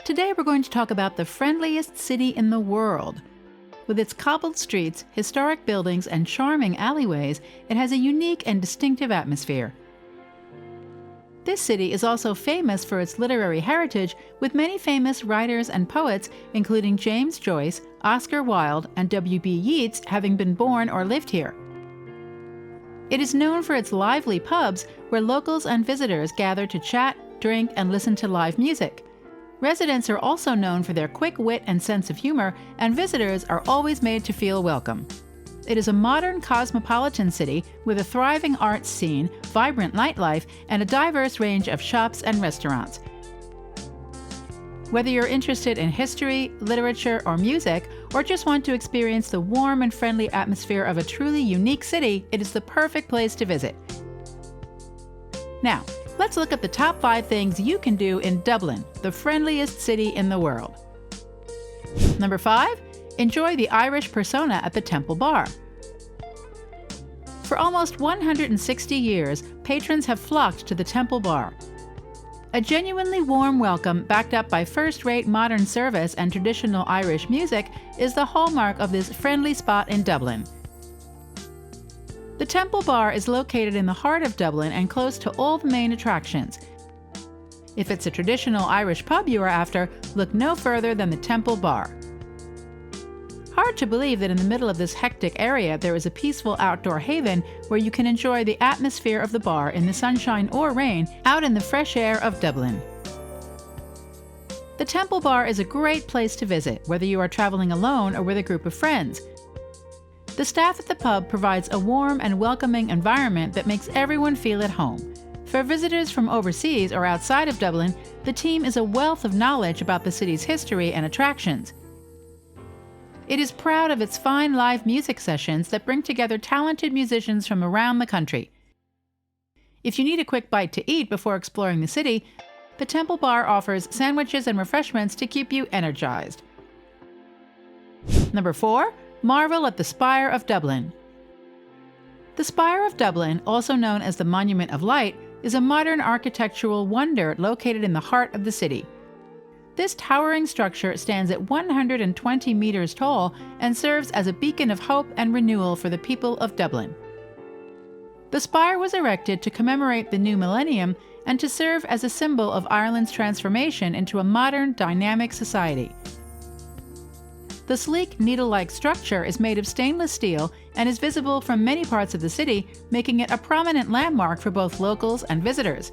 Today we're going to talk about the friendliest city in the world. With its cobbled streets, historic buildings, and charming alleyways, it has a unique and distinctive atmosphere. This city is also famous for its literary heritage, with many famous writers and poets, including James Joyce, Oscar Wilde, and W.B. Yeats, having been born or lived here. It is known for its lively pubs, where locals and visitors gather to chat, drink, and listen to live music. Residents are also known for their quick wit and sense of humor, and visitors are always made to feel welcome. It is a modern cosmopolitan city with a thriving arts scene, vibrant nightlife, and a diverse range of shops and restaurants. Whether you're interested in history, literature, or music, or just want to experience the warm and friendly atmosphere of a truly unique city, it is the perfect place to visit. Now, let's look at the top 5 things you can do in Dublin, the friendliest city in the world. Number 5. Enjoy the Irish persona at the Temple Bar. For almost 160 years, patrons have flocked to the Temple Bar. A genuinely warm welcome backed up by first-rate modern service and traditional Irish music is the hallmark of this friendly spot in Dublin. The Temple Bar is located in the heart of Dublin and close to all the main attractions. If it's a traditional Irish pub you are after, look no further than the Temple Bar. Hard to believe that in the middle of this hectic area there is a peaceful outdoor haven where you can enjoy the atmosphere of the bar in the sunshine or rain out in the fresh air of Dublin. The Temple Bar is a great place to visit, whether you are traveling alone or with a group of friends. The staff at the pub provides a warm and welcoming environment that makes everyone feel at home. For visitors from overseas or outside of Dublin, the team is a wealth of knowledge about the city's history and attractions. It is proud of its fine live music sessions that bring together talented musicians from around the country. If you need a quick bite to eat before exploring the city, the Temple Bar offers sandwiches and refreshments to keep you energized. Number 4. Marvel at the Spire of Dublin. The Spire of Dublin, also known as the Monument of Light, is a modern architectural wonder located in the heart of the city. This towering structure stands at 120 meters tall and serves as a beacon of hope and renewal for the people of Dublin. The spire was erected to commemorate the new millennium and to serve as a symbol of Ireland's transformation into a modern, dynamic society. The sleek, needle-like structure is made of stainless steel and is visible from many parts of the city, making it a prominent landmark for both locals and visitors.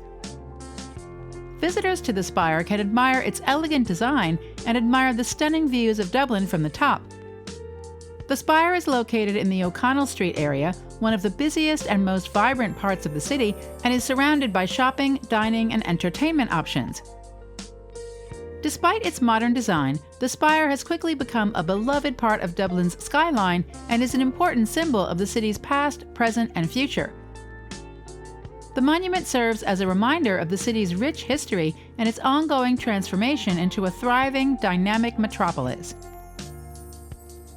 Visitors to the spire can admire its elegant design and admire the stunning views of Dublin from the top. The spire is located in the O'Connell Street area, one of the busiest and most vibrant parts of the city, and is surrounded by shopping, dining, and entertainment options. Despite its modern design, the spire has quickly become a beloved part of Dublin's skyline and is an important symbol of the city's past, present, and future. The monument serves as a reminder of the city's rich history and its ongoing transformation into a thriving, dynamic metropolis.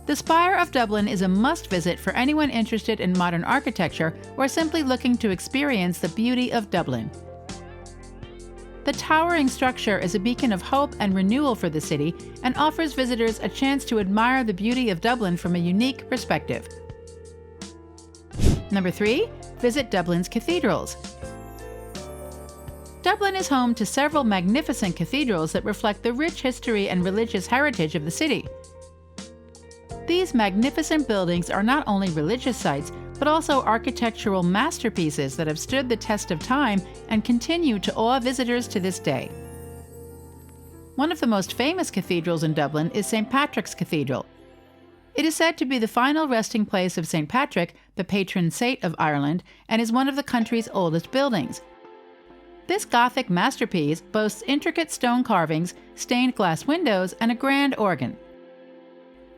The Spire of Dublin is a must-visit for anyone interested in modern architecture or simply looking to experience the beauty of Dublin. The towering structure is a beacon of hope and renewal for the city and offers visitors a chance to admire the beauty of Dublin from a unique perspective. Number 3. Visit Dublin's cathedrals. Dublin is home to several magnificent cathedrals that reflect the rich history and religious heritage of the city. These magnificent buildings are not only religious sites, but also architectural masterpieces that have stood the test of time and continue to awe visitors to this day. One of the most famous cathedrals in Dublin is St. Patrick's Cathedral. It is said to be the final resting place of St. Patrick, the patron saint of Ireland, and is one of the country's oldest buildings. This Gothic masterpiece boasts intricate stone carvings, stained glass windows, and a grand organ.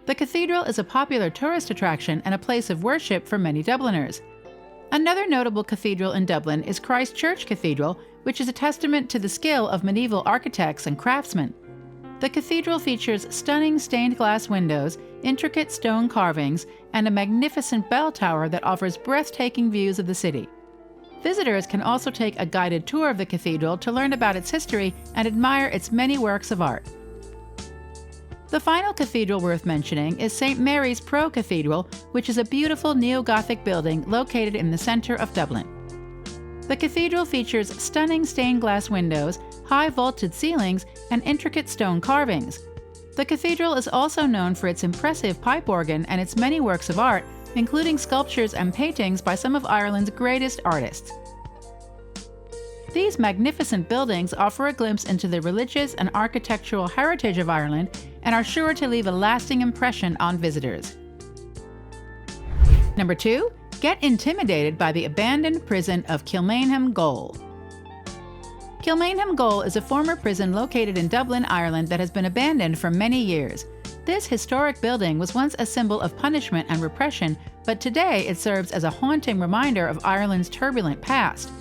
The cathedral is a popular tourist attraction and a place of worship for many Dubliners. Another notable cathedral in Dublin is Christ Church Cathedral, which is a testament to the skill of medieval architects and craftsmen. The cathedral features stunning stained glass windows, intricate stone carvings, and a magnificent bell tower that offers breathtaking views of the city. Visitors can also take a guided tour of the cathedral to learn about its history and admire its many works of art. The final cathedral worth mentioning is St. Mary's Pro Cathedral, which is a beautiful neo-Gothic building located in the center of Dublin. The cathedral features stunning stained glass windows, high vaulted ceilings, and intricate stone carvings. The cathedral is also known for its impressive pipe organ and its many works of art, including sculptures and paintings by some of Ireland's greatest artists. These magnificent buildings offer a glimpse into the religious and architectural heritage of Ireland and are sure to leave a lasting impression on visitors. Number 2. Get intimidated by the abandoned prison of Kilmainham Gaol. Kilmainham Gaol is a former prison located in Dublin, Ireland that has been abandoned for many years. This historic building was once a symbol of punishment and repression, but today it serves as a haunting reminder of Ireland's turbulent past.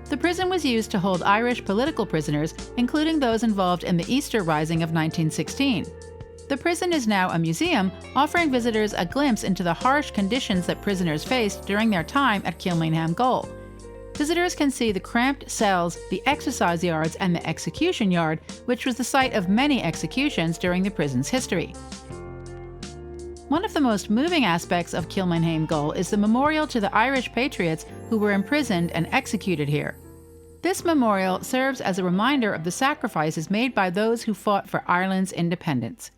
The prison was used to hold Irish political prisoners, including those involved in the Easter Rising of 1916. The prison is now a museum, offering visitors a glimpse into the harsh conditions that prisoners faced during their time at Kilmainham Gaol. Visitors can see the cramped cells, the exercise yards, and the execution yard, which was the site of many executions during the prison's history. One of the most moving aspects of Kilmainham Gaol is the memorial to the Irish patriots who were imprisoned and executed here. This memorial serves as a reminder of the sacrifices made by those who fought for Ireland's independence.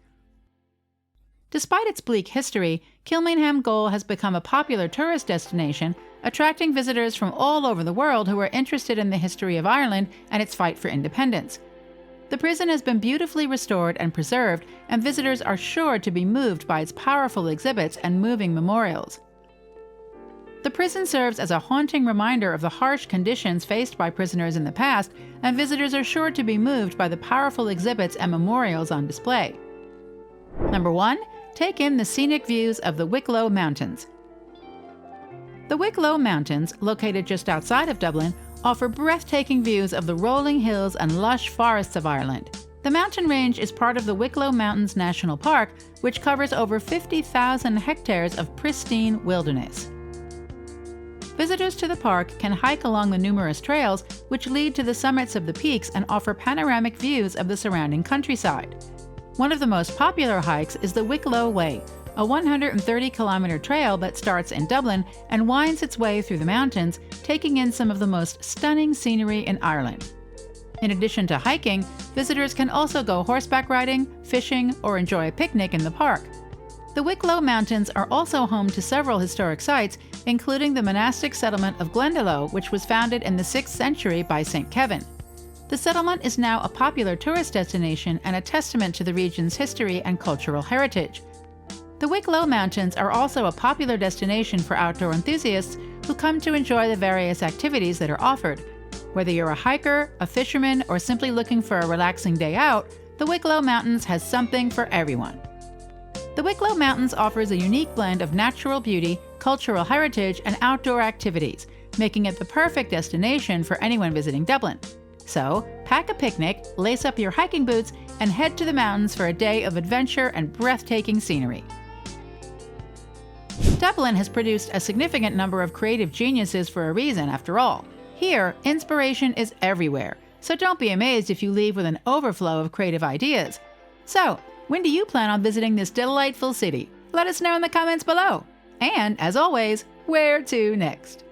Despite its bleak history, Kilmainham Gaol has become a popular tourist destination, attracting visitors from all over the world who are interested in the history of Ireland and its fight for independence. The prison has been beautifully restored and preserved, and visitors are sure to be moved by its powerful exhibits and moving memorials. The prison serves as a haunting reminder of the harsh conditions faced by prisoners in the past, and visitors are sure to be moved by the powerful exhibits and memorials on display. Number 1. Take in the scenic views of the Wicklow Mountains. The Wicklow Mountains, located just outside of Dublin, offer breathtaking views of the rolling hills and lush forests of Ireland. The mountain range is part of the Wicklow Mountains National Park, which covers over 50,000 hectares of pristine wilderness. Visitors to the park can hike along the numerous trails, which lead to the summits of the peaks and offer panoramic views of the surrounding countryside. One of the most popular hikes is the Wicklow Way, a 130-kilometer trail that starts in Dublin and winds its way through the mountains, taking in some of the most stunning scenery in Ireland. In addition to hiking, visitors can also go horseback riding, fishing, or enjoy a picnic in the park. The Wicklow Mountains are also home to several historic sites, including the monastic settlement of Glendalough, which was founded in the 6th century by St. Kevin. The settlement is now a popular tourist destination and a testament to the region's history and cultural heritage. The Wicklow Mountains are also a popular destination for outdoor enthusiasts who come to enjoy the various activities that are offered. Whether you're a hiker, a fisherman, or simply looking for a relaxing day out, the Wicklow Mountains has something for everyone. The Wicklow Mountains offers a unique blend of natural beauty, cultural heritage, and outdoor activities, making it the perfect destination for anyone visiting Dublin. So, pack a picnic, lace up your hiking boots, and head to the mountains for a day of adventure and breathtaking scenery. Dublin has produced a significant number of creative geniuses for a reason, after all. Here, inspiration is everywhere, so don't be amazed if you leave with an overflow of creative ideas. So, when do you plan on visiting this delightful city? Let us know in the comments below. And, as always, where to next?